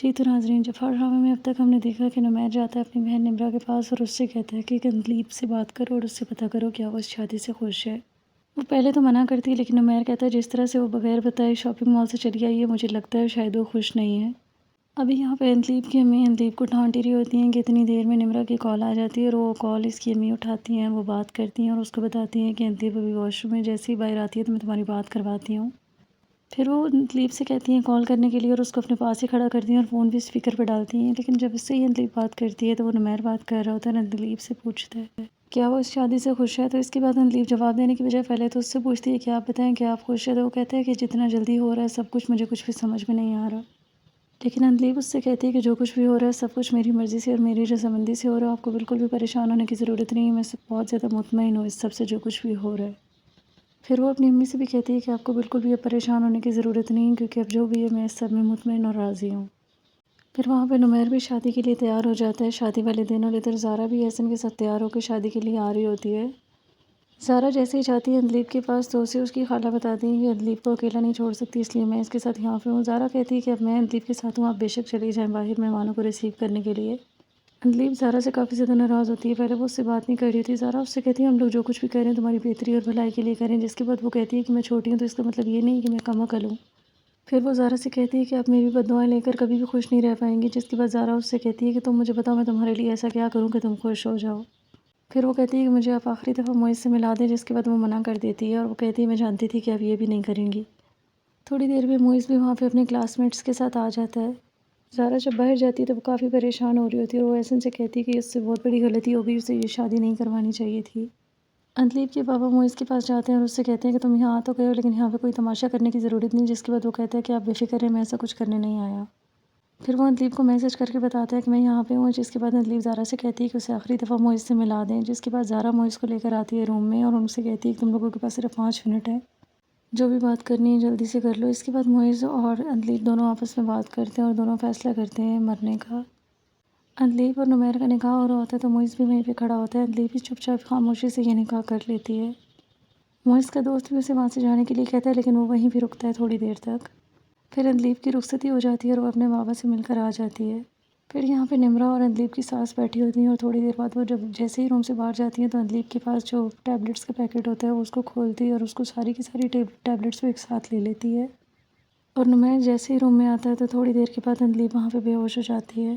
جی تو ناظرین، جفا ڈرامے میں اب تک ہم نے دیکھا کہ نمیر جاتا ہے اپنی بہن نمرہ کے پاس اور اس سے کہتا ہے کہ اندلیب سے بات کرو اور اس سے پتہ کرو کیا وہ اس شادی سے خوش ہے۔ وہ پہلے تو منع کرتی ہے، لیکن نمیر کہتا ہے جس طرح سے وہ بغیر بتائے شاپنگ مال سے چلی آئی ہے، مجھے لگتا ہے شاید وہ خوش نہیں ہے۔ ابھی یہاں پہ اندلیب کی امی اندلیب کو ڈانٹ رہی ہوتی ہیں کہ اتنی دیر میں نمرہ کی کال آ جاتی ہے، اور وہ کال اس کی امی اٹھاتی ہیں، وہ بات کرتی ہیں اور اس کو بتاتی ہیں کہ اندلیب ابھی واش روم میں، جیسے ہی باہر آتی ہے تو میں تمہاری بات کرواتی ہوں۔ پھر وہ اندلیب سے کہتی ہیں کال کرنے کے لیے اور اس کو اپنے پاس ہی کھڑا کرتی ہیں اور فون بھی اسپیکر پہ ڈالتی ہیں، لیکن جب اس سے ہی اندلیب بات کرتی ہے تو وہ نمیر بات کر رہا ہوتا ہے اور اندلیب سے پوچھتا ہے کیا وہ اس شادی سے خوش ہے، تو اس کے بعد اندلیب جواب دینے کی بجائے پہلے تو اس سے پوچھتی ہے کہ آپ بتائیں کہ آپ خوش ہے، تو وہ کہتا ہے کہ جتنا جلدی ہو رہا ہے سب کچھ مجھے کچھ بھی سمجھ میں نہیں آ رہا۔ لیکن اندلیب اس سے کہتی ہے کہ جو کچھ بھی ہو رہا ہے سب کچھ میری مرضی سے اور میری رضامندی سے ہو رہا ہے، آپ کو بالکل بھی پریشان ہونے کی ضرورت نہیں ہے، میں بہت زیادہ مطمئن ہوں اس سب سے جو کچھ بھی ہو رہا ہے۔ پھر وہ اپنی امی سے بھی کہتی ہے کہ آپ کو بالکل بھی اب پریشان ہونے کی ضرورت نہیں ہے، کیونکہ اب جو بھی ہے میں اس سب میں مطمئن اور راضی ہوں۔ پھر وہاں پہ نمیر بھی شادی کے لیے تیار ہو جاتا ہے شادی والے دن، اور ادھر زارا بھی احسن کے ساتھ تیار ہو کے شادی کے لیے آ رہی ہوتی ہے۔ زارا جیسے ہی جاتی ہے اندلیب کے پاس تو اسے اس کی خالہ بتاتی ہیں کہ اندلیب کو اکیلا نہیں چھوڑ سکتی، اس لیے میں اس کے ساتھ یہاں پہ ہوں۔ زارا کہتی ہے کہ اب میں اندلیب کے ساتھ ہوں، آپ بے شک چلی جائیں باہر مہمانوں کو ریسیو کرنے کے لیے۔ اندلیب زارا سے کافی زیادہ ناراض ہوتی ہے، پہلے وہ اس سے بات نہیں کر رہی تھی۔ زارا اس سے کہتی ہے ہم لوگ جو کچھ بھی کر رہے ہیں تمہاری بہتری اور بھلائی کے لیے کریں، جس کے بعد وہ کہتی ہے کہ میں چھوٹی ہوں تو اس کا مطلب یہ نہیں کہ میں کم عقل ہوں۔ پھر وہ زارا سے کہتی ہے کہ آپ میری بددعائیں لے کر کبھی بھی خوش نہیں رہ پائیں گی، جس کے بعد زارا اس سے کہتی ہے کہ تم مجھے بتاؤ میں تمہارے لیے ایسا کیا کروں کہ تم خوش ہو جاؤ۔ پھر وہ کہتی ہے کہ مجھے آپ آخری دفعہ معز سے ملا دیں، جس کے بعد وہ منع کر دیتی ہے اور وہ کہتی ہے میں جانتی تھی کہ آپ یہ بھی نہیں کریں گی۔ تھوڑی دیر میں معز بھی وہاں پہ اپنے کلاس میٹس کے ساتھ آ جاتا ہے۔ زارا جب باہر جاتی ہے تو وہ کافی پریشان ہو رہی ہوتی ہے اور وہ احسن سے کہتی ہے کہ اس سے بہت بڑی غلطی ہو گئی، اسے یہ شادی نہیں کروانی چاہیے تھی۔ اندلیب کے پاپا معز کے پاس جاتے ہیں اور اس سے کہتے ہیں کہ تم یہاں آ تو گئے ہو لیکن یہاں پہ کوئی تماشا کرنے کی ضرورت نہیں، جس کے بعد وہ کہتا ہے کہ آپ بے فکر رہیں، میں ایسا کچھ کرنے نہیں آیا۔ پھر وہ اندلیب کو میسج کر کے بتاتا ہے کہ میں یہاں پہ ہوں، جس کے بعد اندلیب زارا سے کہتی ہے کہ اسے آخری دفعہ معز سے ملا دیں، جس کے بعد زارا معز کو لے کر آتی ہے روم میں اور ان سے کہتی ہے کہ تم لوگوں کے پاس صرف 5 منٹ ہے، جو بھی بات کرنی ہے جلدی سے کر لو۔ اس کے بعد معز اور اندلیب دونوں آپس میں بات کرتے ہیں اور دونوں فیصلہ کرتے ہیں مرنے کا۔ اندلیب اور نمیر کا نکاح ہو رہا ہوتا ہے تو معز بھی وہیں پہ کھڑا ہوتا ہے، اندلیب بھی چپ چاپ خاموشی سے یہ نکاح کر لیتی ہے۔ معز کا دوست بھی اسے وہاں سے جانے کے لیے کہتا ہے لیکن وہ وہیں بھی رکتا ہے تھوڑی دیر تک۔ پھر اندلیب کی رخصتی ہو جاتی ہے اور وہ اپنے بابا سے مل کر آ جاتی ہے۔ پھر یہاں پہ نمرہ اور اندلیب کی ساس بیٹھی ہوتی ہیں اور تھوڑی دیر بعد وہ جب جیسے ہی روم سے باہر جاتی ہیں تو اندلیب کے پاس جو ٹیبلٹس کا پیکٹ ہوتا ہے وہ اس کو کھولتی ہے اور اس کو ساری کی ساری ٹیبلٹس وہ ایک ساتھ لے لیتی ہے، اور نمیر جیسے ہی روم میں آتا ہے تو تھوڑی دیر کے بعد اندلیب وہاں پہ بے ہوش ہو جاتی ہے۔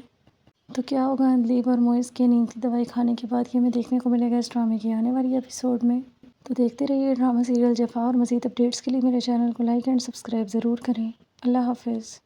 تو کیا ہوگا اندلیب اور معز کی نیند کی دوائی کھانے کے بعد، یہ ہمیں دیکھنے کو ملے گا اس ڈرامے کی آنے والی ایپیسوڈ میں۔ تو دیکھتے رہیے ڈرامہ سیریل جفا، اور مزید اپڈیٹس کے لیے میرے چینل کو لائک اینڈ سبسکرائب ضرور کریں۔ اللہ حافظ۔